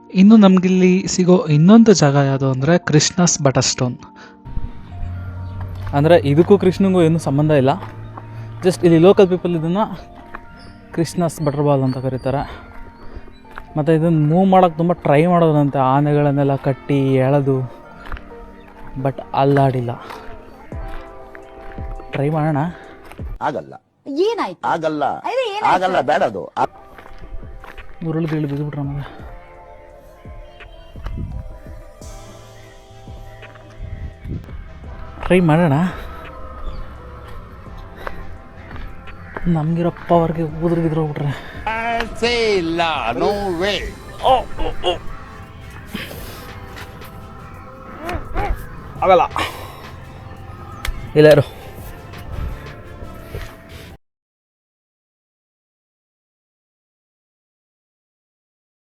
ಇನ್ನು ನಮಗಿಲ್ಲಿ ಸಿಗೋ ಇನ್ನೊಂದು ಜಾಗ ಯಾವುದು ಅಂದರೆ ಕೃಷ್ಣಸ್ ಬಟರ್ ಸ್ಟೋನ್. ಅಂದರೆ ಇದಕ್ಕೂ ಕೃಷ್ಣಂಗೂ ಏನೂ ಸಂಬಂಧ ಇಲ್ಲ, ಜಸ್ಟ್ ಇಲ್ಲಿ ಲೋಕಲ್ ಪೀಪಲ್ ಇದನ್ನು ಕೃಷ್ಣಸ್ ಬಟರ್ ಬಾಲ್ ಅಂತ ಕರೀತಾರೆ. ಮತ್ತು ಇದನ್ನು ಮೂವ್ ಮಾಡೋಕ್ಕೆ ತುಂಬ ಟ್ರೈ ಮಾಡೋದಂತೆ, ಆನೆಗಳನ್ನೆಲ್ಲ ಕಟ್ಟಿ ಎಳೆದು, ಬಟ್ ಅಲ್ಲಾಡಿಲ್ಲ. ಟ್ರೈ ಮಾಡೋಣ. ಆಗಲ್ಲ, ಏನಾಯ್ತು? ಆಗಲ್ಲ, ಆಗಲ್ಲ, ಬೇಡ ಅದು. ಉರುಳು ಬೀಳು ಬಿದ್ದುಬಿಟ್ರೆ ನಮಗೆ. ಟ್ರೈ ಮಾಡೋಣ. ನಮಗಿರೋ ಪವರ್ಗೆ ಉದುರಿಗಿದ್ರು ಹೋಗ್ಬಿಟ್ರೆ ಇಲ್ಲ, ನೋ ವೇ. ಆಗಲ್ಲ. ಇಲ್ಲ ಇರು.